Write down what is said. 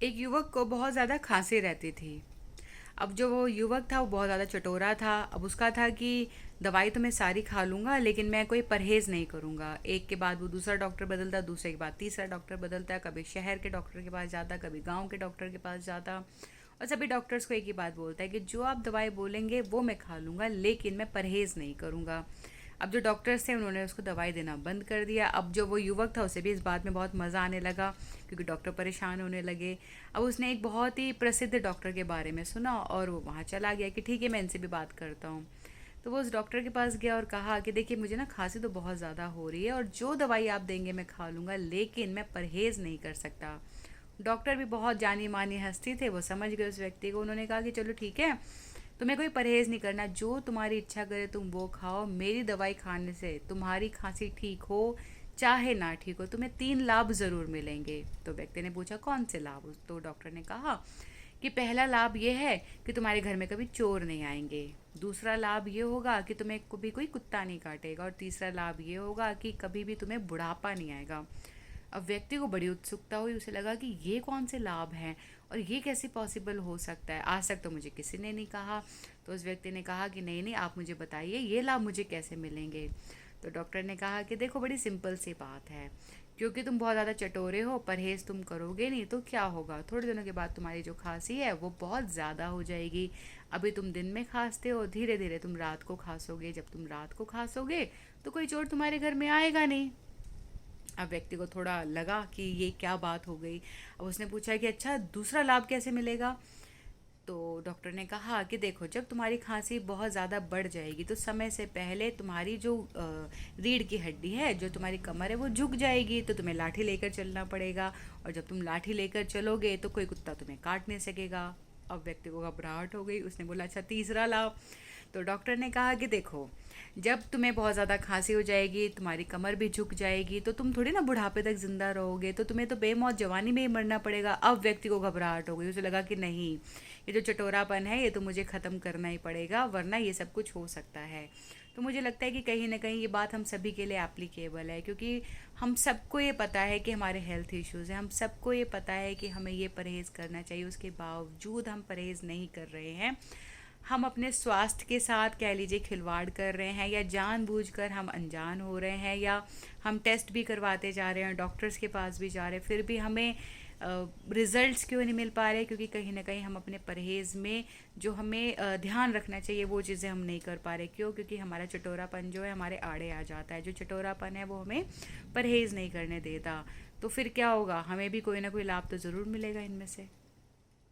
एक युवक को बहुत ज़्यादा खांसी रहती थी। अब जो वो युवक था वो बहुत ज़्यादा चटोरा था। अब उसका था कि दवाई तो मैं सारी खा लूँगा लेकिन मैं कोई परहेज़ नहीं करूँगा। एक के बाद वो दूसरा डॉक्टर बदलता, दूसरे के बाद तीसरा डॉक्टर बदलता, कभी शहर के डॉक्टर के पास जाता, कभी गाँव के डॉक्टर के पास जाता। और सभी डॉक्टर्स को एक ही बात बोलता है कि जो आप दवाई बोलेंगे वो मैं खा लूँगा लेकिन मैं परहेज़ नहीं करूँगा। अब जो डॉक्टर्स थे उन्होंने उसको दवाई देना बंद कर दिया। अब जो वो युवक था उसे भी इस बात में बहुत मज़ा आने लगा क्योंकि डॉक्टर परेशान होने लगे। अब उसने एक बहुत ही प्रसिद्ध डॉक्टर के बारे में सुना और वो वहाँ चला गया कि ठीक है, मैं इनसे भी बात करता हूँ। तो वो उस डॉक्टर के पास गया और कहा कि देखिए, मुझे ना खांसी तो बहुत ज़्यादा हो रही है और जो दवाई आप देंगे मैं खा लूँगा लेकिन मैं परहेज़ नहीं कर सकता। डॉक्टर भी बहुत जानी मानी हस्ती थे, वो समझ गए उस व्यक्ति को। उन्होंने कहा कि चलो ठीक है, तुम्हें कोई परहेज़ नहीं करना, जो तुम्हारी इच्छा करे तुम वो खाओ। मेरी दवाई खाने से तुम्हारी खांसी ठीक हो चाहे ना ठीक हो, तुम्हें 3 लाभ ज़रूर मिलेंगे। तो व्यक्ति ने पूछा कौन से लाभ? तो डॉक्टर ने कहा कि पहला लाभ ये है कि तुम्हारे घर में कभी चोर नहीं आएंगे। दूसरा लाभ ये होगा कि तुम्हें कभी कोई कुत्ता नहीं काटेगा। और तीसरा लाभ ये होगा कि कभी भी तुम्हें बुढ़ापा नहीं आएगा। अब व्यक्ति को बड़ी उत्सुकता हुई, उसे लगा कि ये कौन से लाभ हैं और ये कैसे पॉसिबल हो सकता है, आज तक तो मुझे किसी ने नहीं कहा। तो उस व्यक्ति ने कहा कि नहीं नहीं, आप मुझे बताइए ये लाभ मुझे कैसे मिलेंगे। तो डॉक्टर ने कहा कि देखो, बड़ी सिंपल सी बात है, क्योंकि तुम बहुत ज़्यादा चटोरे हो, परहेज़ तुम करोगे नहीं तो क्या होगा, थोड़े दिनों के बाद तुम्हारी जो खांसी है वो बहुत ज़्यादा हो जाएगी। अभी तुम दिन में खांसते हो, धीरे धीरे तुम रात को खांसोगे। जब तुम रात को खांसोगे तो कोई चोर तुम्हारे घर में आएगा नहीं। अब व्यक्ति को थोड़ा लगा कि ये क्या बात हो गई। अब उसने पूछा कि अच्छा, दूसरा लाभ कैसे मिलेगा? तो डॉक्टर ने कहा कि देखो, जब तुम्हारी खांसी बहुत ज़्यादा बढ़ जाएगी तो समय से पहले तुम्हारी जो रीढ़ की हड्डी है, जो तुम्हारी कमर है, वो झुक जाएगी, तो तुम्हें लाठी लेकर चलना पड़ेगा। और जब तुम लाठी लेकर चलोगे तो कोई कुत्ता तुम्हें काट नहीं सकेगा। अब व्यक्ति को घबराहट हो गई, उसने बोला अच्छा, तीसरा लाभ? तो डॉक्टर ने कहा कि देखो, जब तुम्हें बहुत ज़्यादा खांसी हो जाएगी, तुम्हारी कमर भी झुक जाएगी, तो तुम थोड़ी ना बुढ़ापे तक जिंदा रहोगे, तो तुम्हें तो बेमौत जवानी में ही मरना पड़ेगा। अब व्यक्ति को घबराहट हो गई, उसे लगा कि नहीं, ये जो चटोरापन है ये तो मुझे ख़त्म करना ही पड़ेगा, वरना ये सब कुछ हो सकता है। तो मुझे लगता है कि कहीं ना कहीं ये बात हम सभी के लिए एप्लीकेबल है, क्योंकि हम सबको ये पता है कि हमारे हेल्थ इश्यूज़ हैं, हम सबको ये पता है कि हमें ये परहेज़ करना चाहिए, उसके बावजूद हम परहेज़ नहीं कर रहे हैं। हम अपने स्वास्थ्य के साथ कह लीजिए खिलवाड़ कर रहे हैं, या जानबूझकर हम अनजान हो रहे हैं, या हम टेस्ट भी करवाते जा रहे हैं, डॉक्टर्स के पास भी जा रहे हैं, फिर भी हमें रिजल्ट्स क्यों नहीं मिल पा रहे? क्योंकि कहीं ना कहीं हम अपने परहेज़ में जो हमें ध्यान रखना चाहिए वो चीज़ें हम नहीं कर पा रहे। क्यों? क्योंकि हमारा चटोरापन जो है हमारे आड़े आ जाता है। जो चटोरापन है वो हमें परहेज़ नहीं करने देता। तो फिर क्या होगा? हमें भी कोई ना कोई लाभ तो ज़रूर मिलेगा इनमें से।